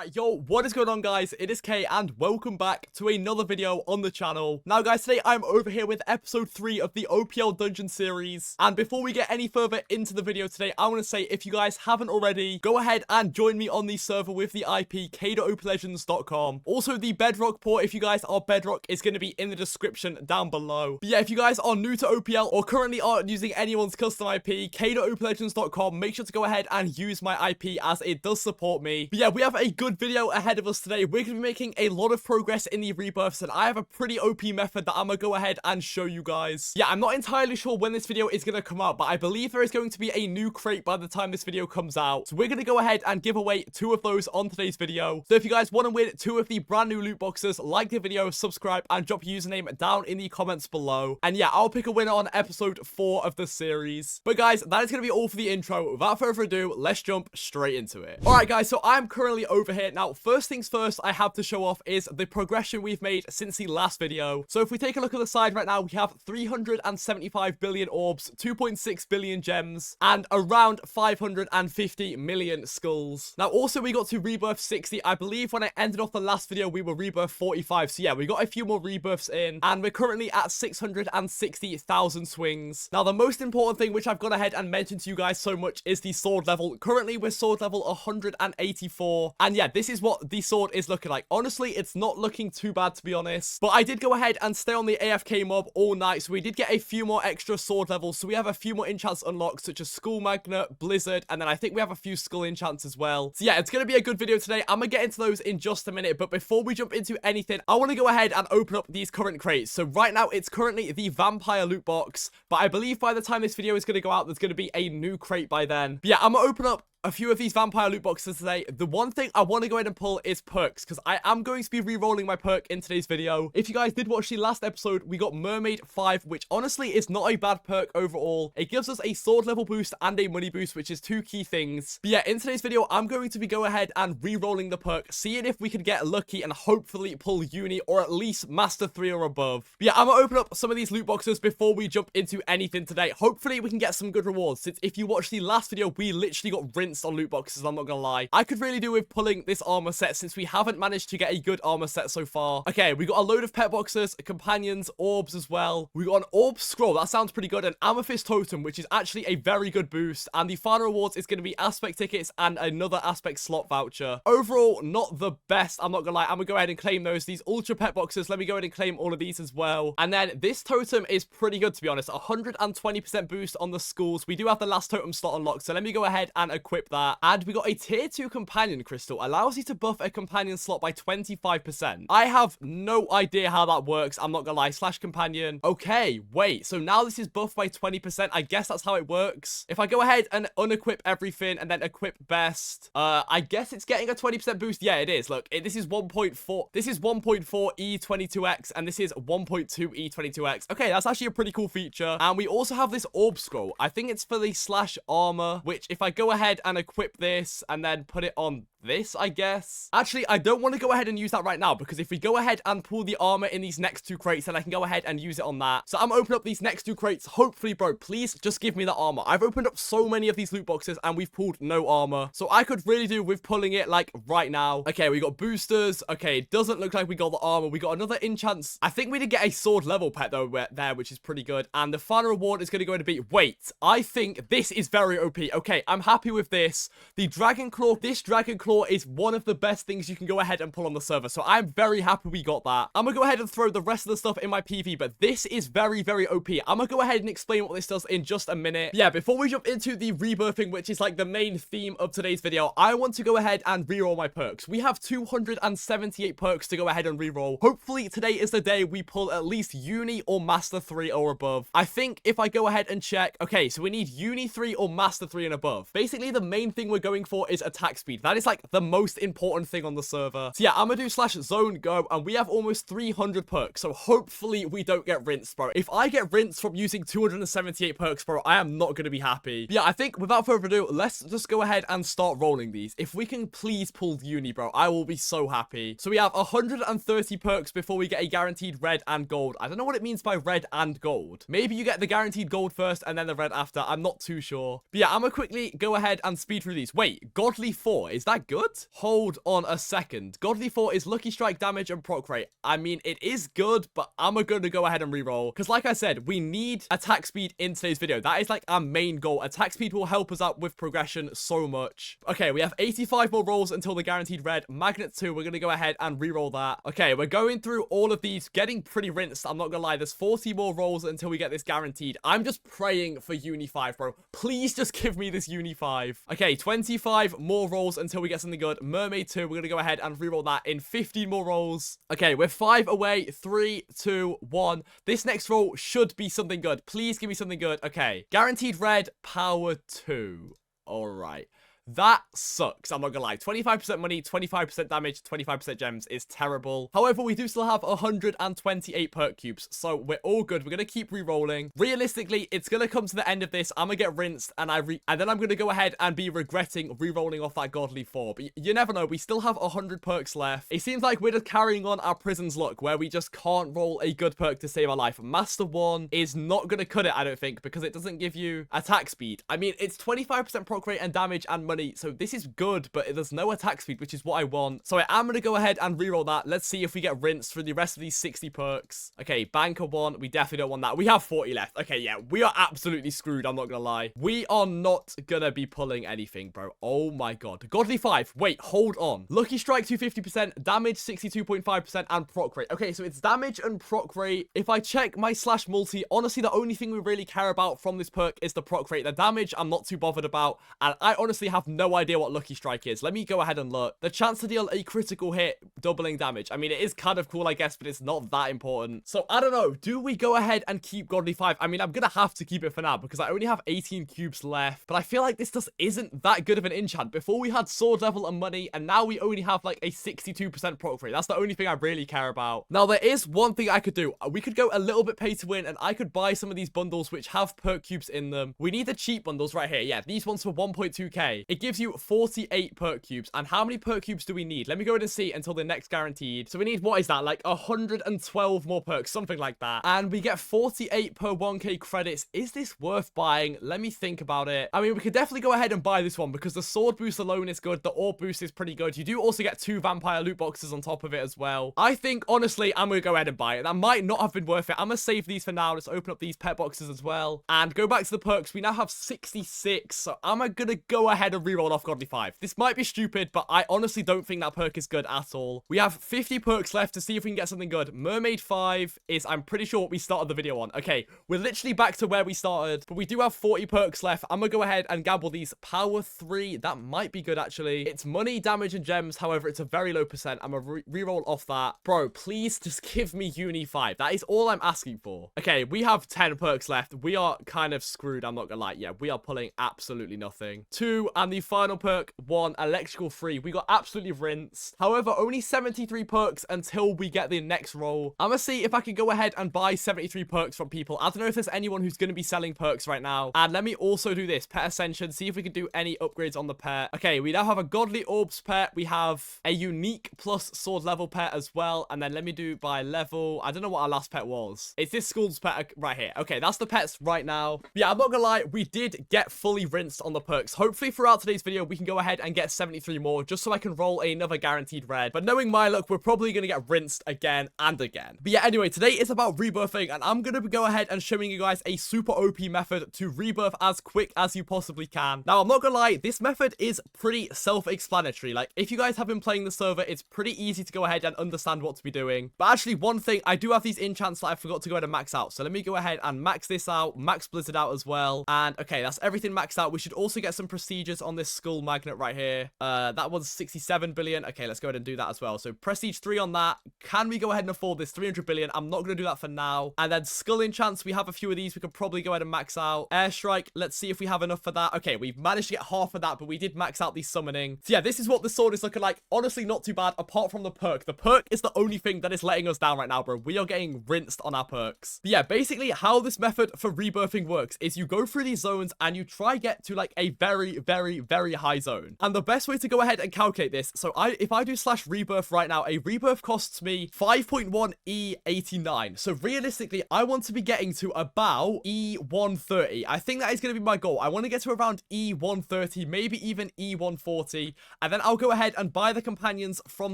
Alright, yo, what is going on, guys? It is K, and welcome back to another video on the channel. Now, guys, today I'm over here with episode 3 of the OPL Dungeon series. And before we get any further into the video today, I want to say, if you guys haven't already, go ahead and join me on the server with the IP k.oplegends.com. Also, the Bedrock port, if you guys are Bedrock, is going to be in the description down below. But yeah, if you guys are new to OPL or currently aren't using anyone's custom IP, k.oplegends.com, make sure to go ahead and use my IP as it does support me. But yeah, we have a good video ahead of us today. We're going to be making a lot of progress in the rebirths, and I have a pretty OP method that I'm going to go ahead and show you guys. Yeah, I'm not entirely sure when this video is going to come out, but I believe there is going to be a new crate by the time this video comes out. So we're going to go ahead and give away 2 of those on today's video. So if you guys want to win 2 of the brand new loot boxes, like the video, subscribe, and drop your username down in the comments below. And yeah, I'll pick a winner on episode 4 of the series. But guys, that is going to be all for the intro. Without further ado, let's jump straight into it. Alright guys, so I'm currently over here. Now, first things first I have to show off is the progression we've made since the last video. So if we take a look at the side right now, we have 375 billion orbs, 2.6 billion gems, and around 550 million skulls. Now, also we got to rebirth 60. I believe when I ended off the last video, we were rebirth 45. So yeah, we got a few more rebirths in, and we're currently at 660,000 swings. Now, the most important thing which I've gone ahead and mentioned to you guys so much is the sword level. Currently, we're sword level 184. And yeah, this is what the sword is looking like. Honestly, it's not looking too bad, to be honest. But I did go ahead and stay on the AFK mob all night, so we did get a few more extra sword levels. So we have a few more enchants unlocked, such as Skull Magnet, Blizzard, and then I think we have a few skull enchants as well. So yeah, it's going to be a good video today. I'm going to get into those in just a minute. But before we jump into anything, I want to go ahead and open up these current crates. So right now, it's currently the vampire loot box. But I believe by the time this video is going to go out, there's going to be a new crate by then. But yeah, I'm going to open up a few of these vampire loot boxes today. The one thing I want to go ahead and pull is perks, because I am going to be re-rolling my perk in today's video. If you guys did watch the last episode, we got Mermaid 5, which honestly is not a bad perk overall. It gives us a sword level boost and a money boost, which is 2 key things. But yeah, in today's video, I'm going to be go ahead and re-rolling the perk, seeing if we can get lucky and hopefully pull uni or at least master 3 or above. But yeah, I'm gonna open up some of these loot boxes before we jump into anything today. Hopefully we can get some good rewards, since if you watch the last video, we literally got rinsed on loot boxes. I'm not gonna lie. I could really do with pulling this armor set, since we haven't managed to get a good armor set so far. Okay, we got a load of pet boxes, companions, orbs as well. We got an orb scroll. That sounds pretty good. An amethyst totem, which is actually a very good boost. And the final rewards is going to be aspect tickets and another aspect slot voucher. Overall, not the best. I'm not gonna lie. I'm gonna go ahead and claim those. These ultra pet boxes, let me go ahead and claim all of these as well. And then this totem is pretty good, to be honest. 120% boost on the skulls. We do have the last totem slot unlocked, so let me go ahead and equip that. And we got a tier 2 companion crystal. Allows you to buff a companion slot by 25%. I have no idea how that works. I'm not gonna lie. Slash companion. Okay, wait. So now this is buffed by 20%. I guess that's how it works. If I go ahead and unequip everything and then equip best, I guess it's getting a 20% boost. Yeah, it is. Look, this is 1.4. This is 1.4 E22X, and this is 1.2 E22X. Okay, that's actually a pretty cool feature. And we also have this orb scroll. I think it's for the slash armor, which if I go ahead and equip this and then put it on this, I guess. Actually, I don't want to go ahead and use that right now, because if we go ahead and pull the armor in these next 2 crates, then I can go ahead and use it on that. So I'm opening up these next 2 crates. Hopefully, bro, please just give me the armor. I've opened up so many of these loot boxes and we've pulled no armor. So I could really do with pulling it like right now. Okay, we got boosters. Okay, it doesn't look like we got the armor. We got another enchant. I think we did get a sword level pet though there, which is pretty good. And the final reward is going to go to be, wait, I think this is very OP. Okay, I'm happy with this. The dragon claw. This dragon claw is one of the best things you can go ahead and pull on the server. So I'm very happy we got that. I'm gonna go ahead and throw the rest of the stuff in my PV, but this is very, very OP. I'm gonna go ahead and explain what this does in just a minute. Yeah, before we jump into the rebirthing, which is like the main theme of today's video, I want to go ahead and reroll my perks. We have 278 perks to go ahead and reroll. Hopefully today is the day we pull at least uni or master 3 or above. I think if I go ahead and check, okay, so we need uni 3 or master 3 and above. Basically, the main thing we're going for is attack speed. That is like the most important thing on the server. So yeah, I'm gonna do slash zone go, and we have almost 300 perks, so hopefully we don't get rinsed, bro. If I get rinsed from using 278 perks, bro, I am not gonna be happy. But yeah, I think without further ado, let's just go ahead and start rolling these. If we can please pull uni, bro, I will be so happy. So we have 130 perks before we get a guaranteed red and gold. I don't know what it means by red and gold. Maybe you get the guaranteed gold first and then the red after. I'm not too sure. But yeah, I'm gonna quickly go ahead and speed through these. Wait, godly 4, is that good? good? Hold on a second. Godly 4 is lucky strike, damage, and proc rate. I mean, it is good, but I'm gonna go ahead and reroll. Because like I said, we need attack speed in today's video. That is like our main goal. Attack speed will help us out with progression so much. Okay, we have 85 more rolls until the guaranteed red. Magnet 2, we're gonna go ahead and reroll that. Okay, we're going through all of these, getting pretty rinsed. I'm not gonna lie, there's 40 more rolls until we get this guaranteed. I'm just praying for Uni 5, bro. Please just give me this Uni 5. Okay, 25 more rolls until we get something good. Mermaid 2, we're gonna go ahead and reroll that in 15 more rolls. Okay, we're 5 away. 3, 2, 1. This next roll should be something good. Please give me something good. Okay, guaranteed red, power 2. All right. That sucks, I'm not gonna lie. 25% money, 25% damage, 25% gems is terrible. However, we do still have 128 perk cubes, so we're all good. We're gonna keep re-rolling. Realistically, it's gonna come to the end of this. I'm gonna get rinsed, and then I'm gonna go ahead and be regretting re-rolling off that godly 4. But you never know. We still have 100 perks left. It seems like we're just carrying on our prison's luck, where we just can't roll a good perk to save our life. Master 1 is not gonna cut it, I don't think, because it doesn't give you attack speed. I mean, it's 25% proc rate and damage and money, so this is good, but there's no attack speed, which is what I want. So I am going to go ahead and reroll that. Let's see if we get rinsed for the rest of these 60 perks. Okay, banker 1, we definitely don't want that. We have 40 left. Okay, yeah, we are absolutely screwed, I'm not gonna lie. We are not gonna be pulling anything, bro. Oh my god. Godly 5, wait, hold on. Lucky strike 250%, damage 62.5%, and proc rate. Okay, so it's damage and proc rate. If I check my slash multi, honestly, the only thing we really care about from this perk is the proc rate. The damage, I'm not too bothered about, and I honestly have no idea what lucky strike is. Let me go ahead and look. The chance to deal a critical hit, doubling damage. I mean, it is kind of cool, I guess, but it's not that important. So I don't know. Do we go ahead and keep godly 5? I mean, I'm gonna have to keep it for now because I only have 18 cubes left, but I feel like this just isn't that good of an enchant. Before we had sword level and money, and now we only have like a 62% proc rate. That's the only thing I really care about. Now, there is one thing I could do. We could go a little bit pay to win, and I could buy some of these bundles which have perk cubes in them. We need the cheap bundles right here. Yeah, these ones for 1.2k. It gives you 48 perk cubes. And how many perk cubes do we need? Let me go ahead and see until the next guaranteed. So we need, what is that? Like 112 more perks, something like that. And we get 48 per 1k credits. Is this worth buying? Let me think about it. I mean, we could definitely go ahead and buy this one because the sword boost alone is good. The orb boost is pretty good. You do also get 2 vampire loot boxes on top of it as well. I think, honestly, I'm going to go ahead and buy it. That might not have been worth it. I'm going to save these for now. Let's open up these pet boxes as well. And go back to the perks. We now have 66. So I'm going to go ahead and reroll off Godly 5. This might be stupid, but I honestly don't think that perk is good at all. We have 50 perks left to see if we can get something good. Mermaid 5 is, I'm pretty sure, what we started the video on. Okay, we're literally back to where we started, but we do have 40 perks left. I'm gonna go ahead and gamble these. Power 3, that might be good, actually. It's money, damage, and gems. However, it's a very low percent. I'm gonna reroll off that. Bro, please just give me Uni 5. That is all I'm asking for. Okay, we have 10 perks left. We are kind of screwed, I'm not gonna lie. Yeah, we are pulling absolutely nothing. 2, and the final perk, 1, electrical 3. We got absolutely rinsed. However, only 73 perks until we get the next roll. I'm gonna see if I can go ahead and buy 73 perks from people. I don't know if there's anyone who's gonna be selling perks right now. And let me also do this. Pet Ascension. See if we can do any upgrades on the pet. Okay, we now have a Godly Orbs pet. We have a unique plus sword level pet as well. And then let me do by level. I don't know what our last pet was. It's this school's pet right here. Okay, that's the pets right now. Yeah, I'm not gonna lie. We did get fully rinsed on the perks. Hopefully throughout today's video, we can go ahead and get 73 more just so I can roll another guaranteed red. But knowing my luck, we're probably gonna get rinsed again and again. But yeah, anyway, today is about rebirthing, and I'm gonna go ahead and showing you guys a super OP method to rebirth as quick as you possibly can. Now, I'm not gonna lie, this method is pretty self-explanatory. Like, if you guys have been playing the server, it's pretty easy to go ahead and understand what to be doing. But actually, one thing, I do have these enchants that I forgot to go ahead and max out. So let me go ahead and max this out, max Blizzard out as well. And okay, that's everything maxed out. We should also get some prestiges on this skull magnet right here. That was 67 billion. Okay, let's go ahead and do that as well. So prestige 3 on that. Can we go ahead and afford this 300 billion? I'm not going to do that for now. And then skull enchants, we have a few of these we could probably go ahead and max out. Airstrike, let's see if we have enough for that. Okay, we've managed to get half of that, but we did max out the summoning. So yeah, this is what the sword is looking like. Honestly, not too bad apart from the perk. The perk is the only thing that is letting us down right now, bro. We are getting rinsed on our perks. But yeah, basically how this method for rebirthing works is you go through these zones and you try get to like a very very, very high zone. And the best way to go ahead and calculate this, so if I do slash rebirth right now, a rebirth costs me 5.1 E89. So realistically, I want to be getting to about E130. I think that is going to be my goal. I want to get to around E130, maybe even E140, and then I'll go ahead and buy the companions from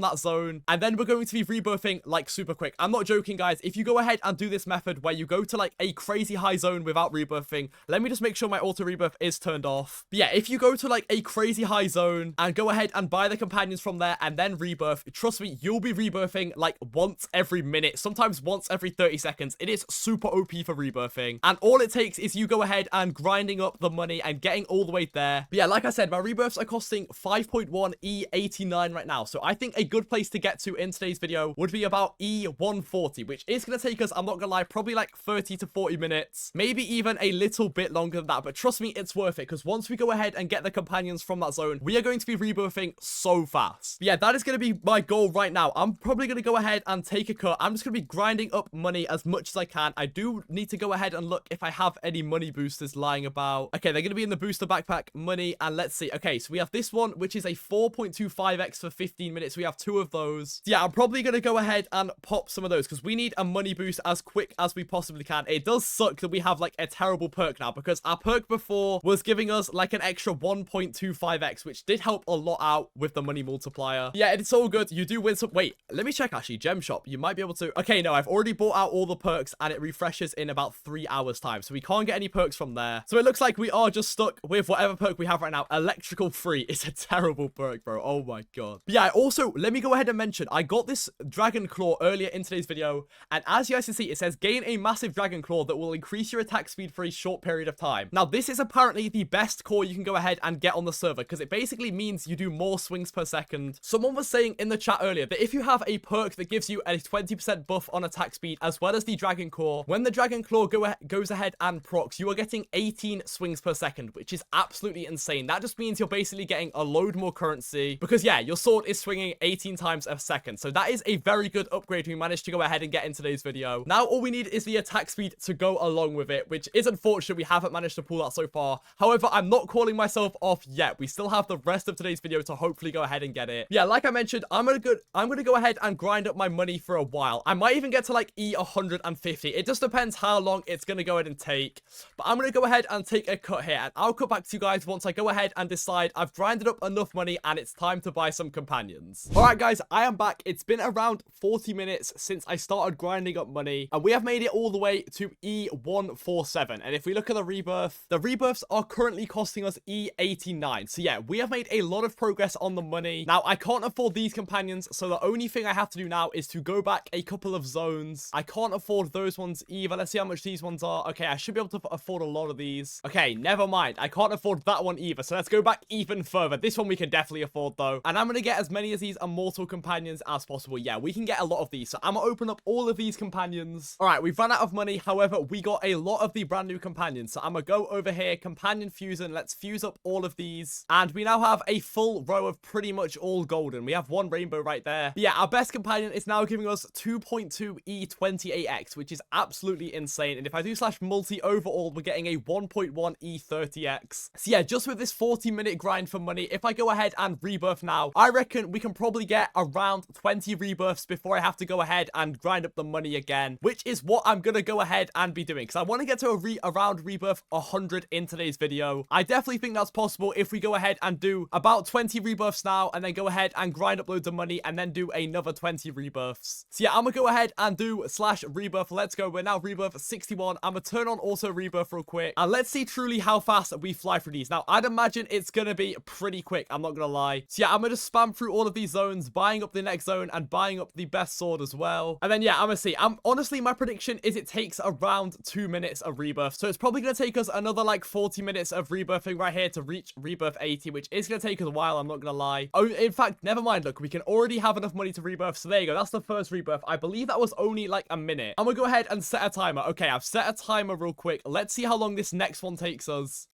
that zone, and then we're going to be rebirthing like super quick. I'm not joking, guys. If you go ahead and do this method where you go to like a crazy high zone without rebirthing, let me just make sure my auto rebirth is turned off. But yeah, if you go to like a crazy high zone and go ahead and buy the companions from there and then rebirth, trust me, you'll be rebirthing like once every minute, sometimes once every 30 seconds. It is super OP for rebirthing, and all it takes is you go ahead and grinding up the money and getting all the way there. But yeah, like I said, my rebirths are costing 5.1 E89 right now, so I think a good place to get to in today's video would be about E140, which is going to take us, I'm not gonna lie, probably like 30 to 40 minutes, maybe even a little bit longer than that. But trust me, it's worth it, because once we go ahead and get the companions from that zone, we are going to be rebirthing so fast. But yeah, that is going to be my goal right now. I'm probably going to go ahead and take a cut. I'm just going to be grinding up money as much as I can. I do need to go ahead and look if I have any money boosters lying about. Okay, they're going to be in the booster backpack money, and let's see. Okay, so we have this one, which is a 4.25x for 15 minutes. We have 2 of those. So yeah, I'm probably going to go ahead and pop some of those, because we need a money boost as quick as we possibly can. It does suck that we have like a terrible perk now, because our perk before was giving us like an extra 1.25x, which did help a lot out with the money multiplier. Yeah, it's all good. You do win some. Wait, let me check actually. Gem shop, you might be able to. Okay, no, I've already bought out all the perks and it refreshes in about 3 hours time, so we can't get any perks from there. So it looks like we are just stuck with whatever perk we have right now. Electrical free is a terrible perk, bro. Oh my god. But yeah, also let me go ahead and mention, I got this dragon claw earlier in today's video, and as you guys can see, it says gain a massive dragon claw that will increase your attack speed for a short period of time. Now this is apparently the best core you can go ahead and get on the server, because it basically means you do more swings per second. Someone was saying in the chat earlier that if you have a perk that gives you a 20% buff on attack speed as well as the dragon core, when the dragon claw goes ahead and procs, you are getting 18 swings per second, which is absolutely insane. That just means you're basically getting a load more currency, because yeah, your sword is swinging 18 times a second. So that is a very good upgrade we managed to go ahead and get in today's video. Now all we need is the attack speed to go along with it, which is unfortunate we haven't managed to pull that so far. However, I'm not calling myself off yet. We still have the rest of today's video to hopefully go ahead and get it. Yeah, like I mentioned, I'm gonna go ahead and grind up my money for a while. I might even get to like E150. It just depends how long it's gonna go ahead and take. But I'm gonna go ahead and take a cut here, and I'll cut back to you guys once I go ahead and decide I've grinded up enough money and it's time to buy some companions. All right, guys, I am back. It's been around 40 minutes since I started grinding up money, and we have made it all the way to E147. And if we look at the rebirths are currently costing us E89. So yeah, we have made a lot of progress on the money. Now, I can't afford these companions, so the only thing I have to do now is to go back a couple of zones. I can't afford those ones either. Let's see how much these ones are. Okay, I should be able to afford a lot of these. Okay, never mind. I can't afford that one either, so let's go back even further. This one we can definitely afford though, and I'm gonna get as many of these immortal companions as possible. Yeah, we can get a lot of these, so I'm gonna open up all of these companions. All right, we've run out of money. However, we got a lot of the brand new companions, so I'm gonna go over here, companion fusion. Let's fuse up all of these, and we now have a full row of pretty much all golden. We have one rainbow right there. But yeah, our best companion is now giving us 2.2 E28x, which is absolutely insane. And if I do slash multi overall, we're getting a 1.1 E30x. So yeah, just with this 40-minute grind for money, if I go ahead and rebirth now, I reckon we can probably get around 20 rebirths before I have to go ahead and grind up the money again, which is what I'm gonna go ahead and be doing, because I want to get to around rebirth 100 in today's video. I definitely think that's possible if we go ahead and do about 20 rebirths now, and then go ahead and grind up loads of money, and then do another 20 rebirths. So yeah, I'm gonna go ahead and do slash rebirth. Let's go. We're now rebirth 61. I'm gonna turn on auto rebirth real quick, and let's see truly how fast we fly through these. Now, I'd imagine it's gonna be pretty quick, I'm not gonna lie. So yeah, I'm gonna just spam through all of these zones, buying up the next zone and buying up the best sword as well. And then yeah, I'm gonna see. Honestly, my prediction is it takes around 2 minutes of rebirth, so it's probably gonna take us another like 40 minutes of rebirthing right here to reach rebirth 80, which is gonna take us a while, I'm not gonna lie. Oh, in fact, never mind. Look, we can already have enough money to rebirth, so there you go. That's the first rebirth. I believe that was only like a minute. I'm gonna go ahead and set a timer. Okay, I've set a timer real quick. Let's see how long this next one takes us.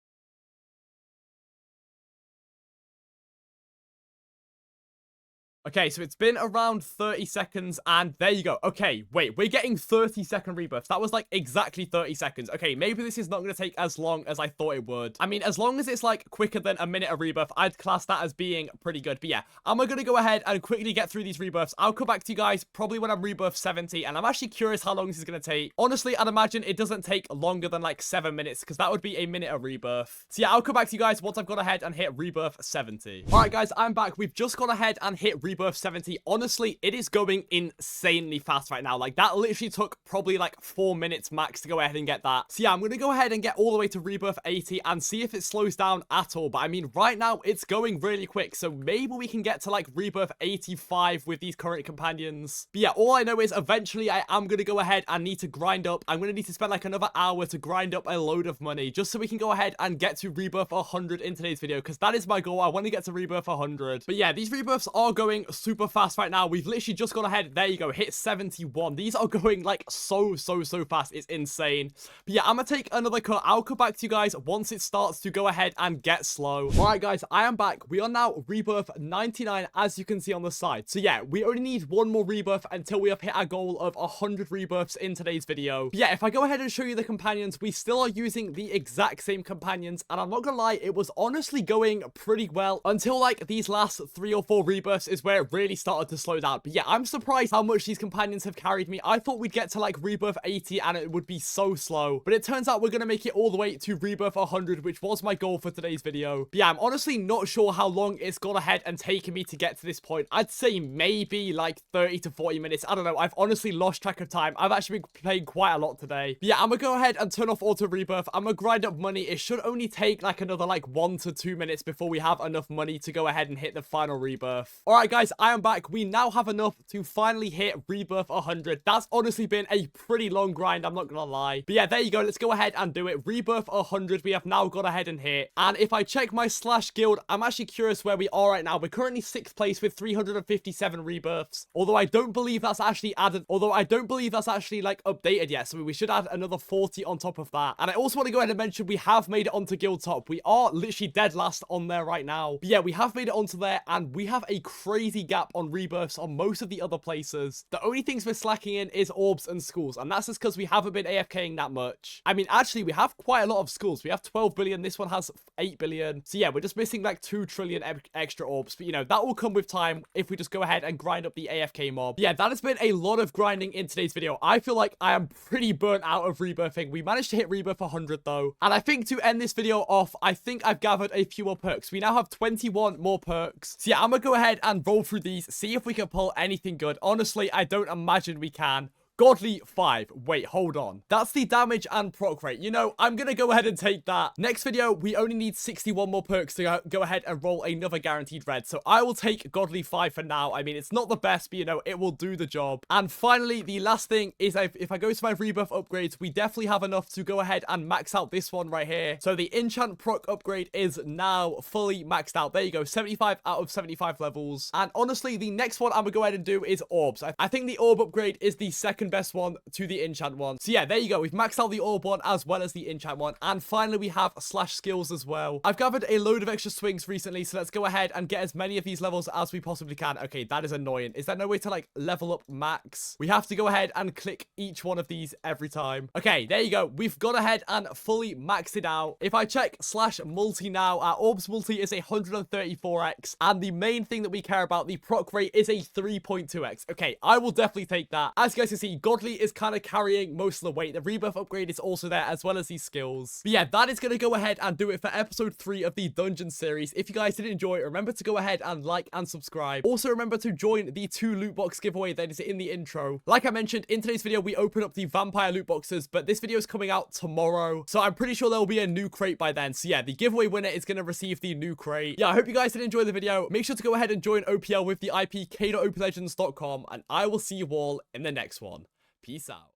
Okay, so it's been around 30 seconds, and there you go. Okay, wait, we're getting 30-second rebirths. That was like exactly 30 seconds. Okay, maybe this is not going to take as long as I thought it would. I mean, as long as it's like quicker than a minute of rebirth, I'd class that as being pretty good. But yeah, I'm going to go ahead and quickly get through these rebirths. I'll come back to you guys probably when I'm rebirth 70, and I'm actually curious how long this is going to take. Honestly, I'd imagine it doesn't take longer than like 7 minutes, because that would be a minute of rebirth. So yeah, I'll come back to you guys once I've gone ahead and hit rebirth 70. All right, guys, I'm back. We've just gone ahead and hit rebirth 70. Honestly, it is going insanely fast right now. Like, that literally took probably like 4 minutes max to go ahead and get that. So yeah, I'm going to go ahead and get all the way to rebirth 80 and see if it slows down at all. But I mean, right now, it's going really quick. So maybe we can get to like rebirth 85 with these current companions. But yeah, all I know is eventually I am going to go ahead and need to grind up. I'm going to need to spend like another hour to grind up a load of money just so we can go ahead and get to rebirth 100 in today's video, because that is my goal. I want to get to rebirth 100. But yeah, these rebirths are going super fast right now. We've literally just gone ahead. There you go. Hit 71. These are going like so fast. It's insane. But yeah, I'm gonna take another cut. I'll come back to you guys once it starts to go ahead and get slow. All right, guys, I am back. We are now rebirth 99, as you can see on the side. So yeah, we only need one more rebirth until we have hit our goal of 100 rebirths in today's video. But yeah, if I go ahead and show you the companions, we still are using the exact same companions, and I'm not gonna lie, it was honestly going pretty well until like these last 3 or 4 rebirths is where it really started to slow down. But yeah, I'm surprised how much these companions have carried me. I thought we'd get to like rebirth 80 and it would be so slow, but it turns out we're gonna make it all the way to rebirth 100, which was my goal for today's video. But yeah, I'm honestly not sure how long it's gone ahead and taken me to get to this point. I'd say maybe like 30 to 40 minutes. I don't know. I've honestly lost track of time. I've actually been playing quite a lot today. But yeah, I'm gonna go ahead and turn off auto rebirth. I'm gonna grind up money. It should only take like another like 1 to 2 minutes before we have enough money to go ahead and hit the final rebirth. All right, guys, I am back. We now have enough to finally hit rebirth 100. That's honestly been a pretty long grind, I'm not gonna lie. But yeah, there you go. Let's go ahead and do it. Rebirth 100 we have now gone ahead and hit. And if I check my slash guild, I'm actually curious where we are right now. We're currently 6th place with 357 rebirths. Although I don't believe that's actually added. Although I don't believe that's actually like updated yet. So we should add another 40 on top of that. And I also want to go ahead and mention we have made it onto guild top. We are literally dead last on there right now. But yeah, we have made it onto there, and we have a crazy gap on rebirths on most of the other places. The only things we're slacking in is orbs and schools, and that's just because we haven't been AFKing that much. I mean, actually, we have quite a lot of schools. We have 12 billion. This one has 8 billion. So yeah, we're just missing like 2 trillion extra orbs. But you know, that will come with time if we just go ahead and grind up the AFK mob. Yeah, that has been a lot of grinding in today's video. I feel like I am pretty burnt out of rebirthing. We managed to hit rebirth 100 though. And I think to end this video off, I think I've gathered a few more perks. We now have 21 more perks. So yeah, I'm gonna go ahead and roll through these, see if we can pull anything good. Honestly, I don't imagine we can. Godly 5. Wait, hold on. That's the damage and proc rate. You know, I'm going to go ahead and take that. Next video, we only need 61 more perks to go ahead and roll another guaranteed red. So I will take Godly 5 for now. I mean, it's not the best, but you know, it will do the job. And finally, the last thing is if I go to my rebirth upgrades, we definitely have enough to go ahead and max out this one right here. So the enchant proc upgrade is now fully maxed out. There you go. 75 out of 75 levels. And honestly, the next one I'm going to go ahead and do is orbs. I think the orb upgrade is the second best one to the enchant one. So yeah, there you go. We've maxed out the orb one as well as the enchant one. And finally, we have slash skills as well. I've gathered a load of extra swings recently, so let's go ahead and get as many of these levels as we possibly can. Okay, that is annoying. Is there no way to like level up max? We have to go ahead and click each one of these every time. Okay, there you go. We've gone ahead and fully maxed it out. If I check slash multi now, our orbs multi is 134x. And the main thing that we care about, the proc rate, is a 3.2x. Okay, I will definitely take that. As you guys can see, Godly is kind of carrying most of the weight. The rebirth upgrade is also there, as well as these skills. But yeah, that is going to go ahead and do it for episode 3 of the dungeon series. If you guys did enjoy it, remember to go ahead and like and subscribe. Also, remember to join the 2 loot box giveaway that is in the intro. Like I mentioned, in today's video, we open up the vampire loot boxes, but this video is coming out tomorrow, so I'm pretty sure there will be a new crate by then. So yeah, the giveaway winner is going to receive the new crate. Yeah, I hope you guys did enjoy the video. Make sure to go ahead and join OPL with the IP k.oplegends.com, and I will see you all in the next one. Peace out.